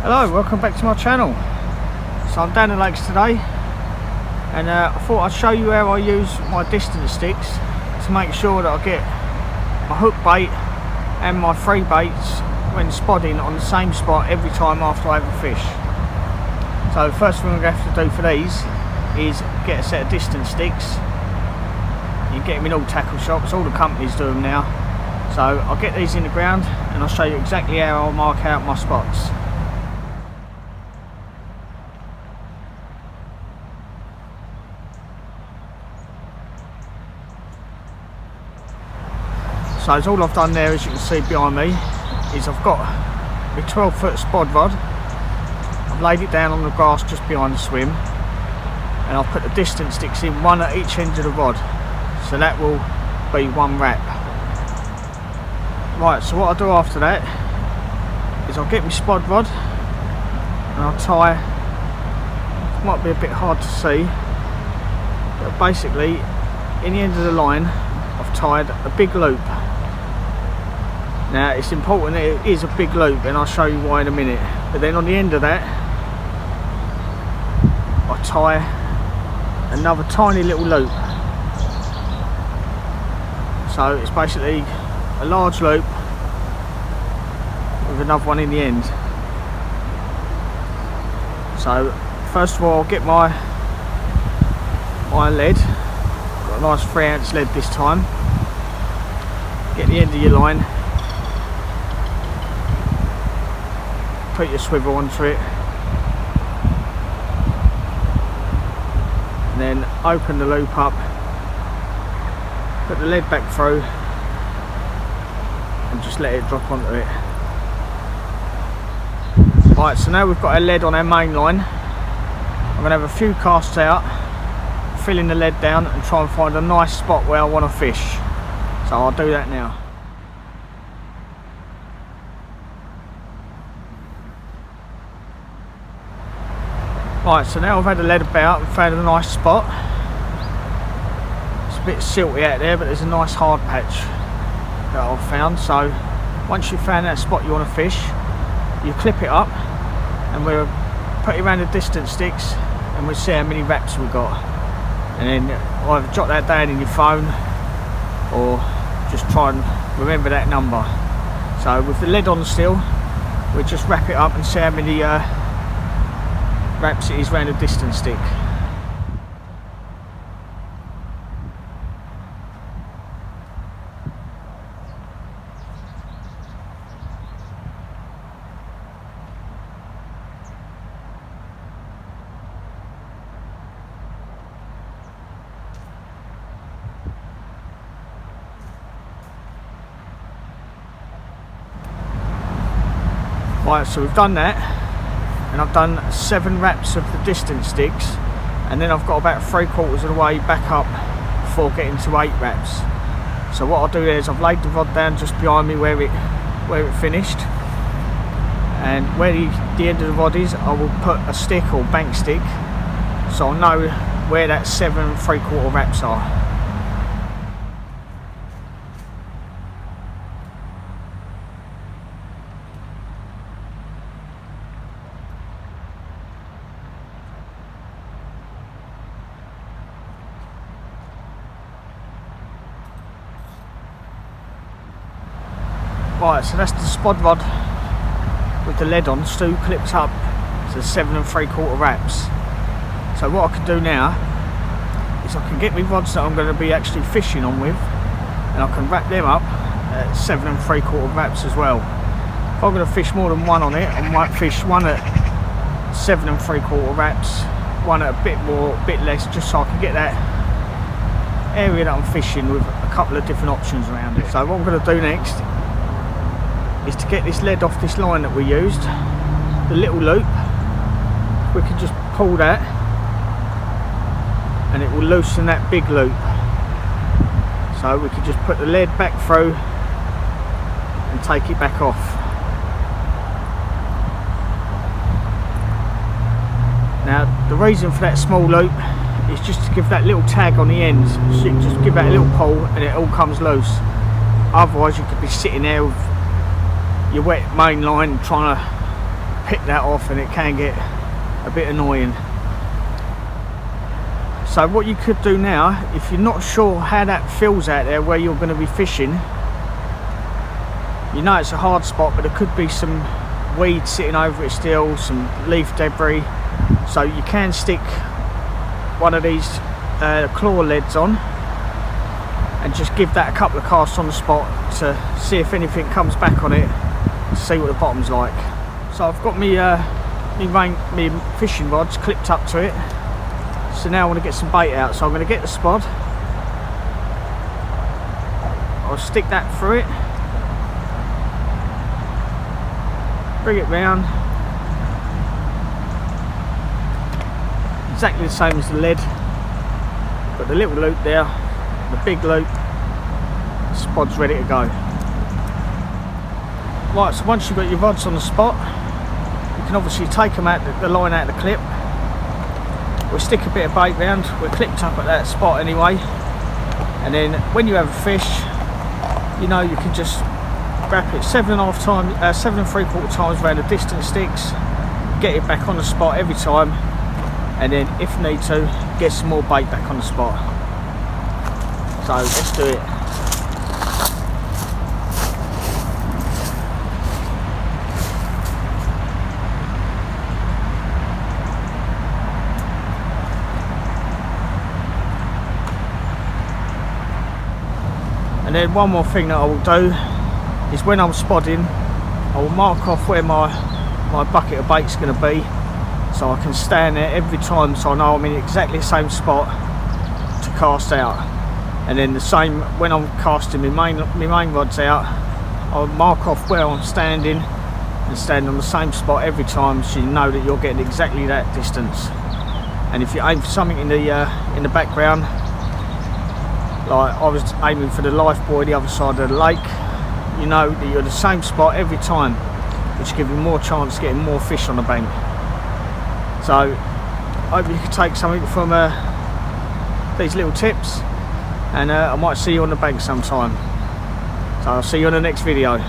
Hello, welcome back to my channel. So I'm down the lakes today, and I thought I'd show you how I use my distance sticks to make sure that I get my hook bait and my free baits when spodding on the same spot every time after I have a fish. So the first thing I'm going to have to do for these is get a set of distance sticks. You can get them in all tackle shops, all the companies do them now. So I'll get these in the ground and I'll show you exactly how I'll mark out my spots. So all I've done there, as you can see behind me, is I've got my 12-foot spod rod. I've laid it down on the grass just behind the swim, and I've put the distance sticks in, one at each end of the rod. So that will be one wrap. Right, so what I'll do after that is I'll get my spod rod and I'll tie, it might be a bit hard to see, but basically in the end of the line I've tied a big loop. Now it's important that it is a big loop, and I'll show you why in a minute. But then on the end of that I tie another tiny little loop. So it's basically a large loop with another one in the end. So first of all I'll get my lead. Got a nice 3-ounce lead this time. Get the end of your line, put your swivel onto it, and then open the loop up, put the lead back through and just let it drop onto it. Right, so now we've got our lead on our main line. I'm going to have a few casts out, filling the lead down and try and find a nice spot where I want to fish. So I'll do that now. Right, so now I've had the lead about and found a nice spot. It's a bit silty out there, but there's a nice hard patch that I've found. So once you've found that spot you want to fish, you clip it up and we'll put it around the distance sticks and we'll see how many wraps we've got. And then either jot that down in your phone or just try and remember that number. So with the lead on still, we'll just wrap it up and see how many wraps it is round a distance stick. Right, so we've done that, and I've done 7 wraps of the distance sticks, and then I've got about 3/4 of the way back up before getting to 8 wraps. So what I'll do there is I've laid the rod down just behind me where it finished, and where the end of the rod is I will put a stick or bank stick so I'll know where that 7 3/4 wraps are. Right, so that's the spod rod with the lead on, still clips up to 7 3/4 wraps. So what I can do now is I can get my rods that I'm going to be actually fishing on with, and I can wrap them up at 7 3/4 wraps as well. If I'm going to fish more than one on it, I might fish one at 7 3/4 wraps, one at a bit more, a bit less, just so I can get that area that I'm fishing with a couple of different options around it. So what I'm going to do next is to get this lead off this line that we used, the little loop. We can just pull that and it will loosen that big loop. So we can just put the lead back through and take it back off. Now the reason for that small loop is just to give that little tag on the end, so you can just give that a little pull and it all comes loose. Otherwise you could be sitting there with your wet main line trying to pick that off, and it can get a bit annoying. So what you could do now, if you're not sure how that feels out there where you're going to be fishing, you know it's a hard spot, but there could be some weeds sitting over it still, some leaf debris, so you can stick one of these claw leads on and just give that a couple of casts on the spot to see if anything comes back on it, to see what the bottom's like. So I've got me fishing rods clipped up to it, so now I want to get some bait out. So I'm going to get the spod, I'll stick that through it, bring it round, exactly the same as the lead, got the little loop there, the big loop, the spod's ready to go. Right, so once you've got your rods on the spot, you can obviously take them out, the line out of the clip. We'll stick a bit of bait round, we're clipped up at that spot anyway, and then when you have a fish, you know, you can just wrap it 7 3/4 times around the distance sticks, get it back on the spot every time, and then if need to, get some more bait back on the spot. So let's do it. And then one more thing that I will do is when I'm spodding, I will mark off where my bucket of bait's going to be, so I can stand there every time, so I know I'm in exactly the same spot to cast out. And then the same when I'm casting my main rods out, I'll mark off where I'm standing and stand on the same spot every time, so you know that you're getting exactly that distance. And if you aim for something in the background, like I was aiming for the life buoy the other side of the lake, you know that you're the same spot every time, which gives you more chance of getting more fish on the bank. So I hope you can take something from these little tips, and I might see you on the bank sometime. So I'll see you on the next video.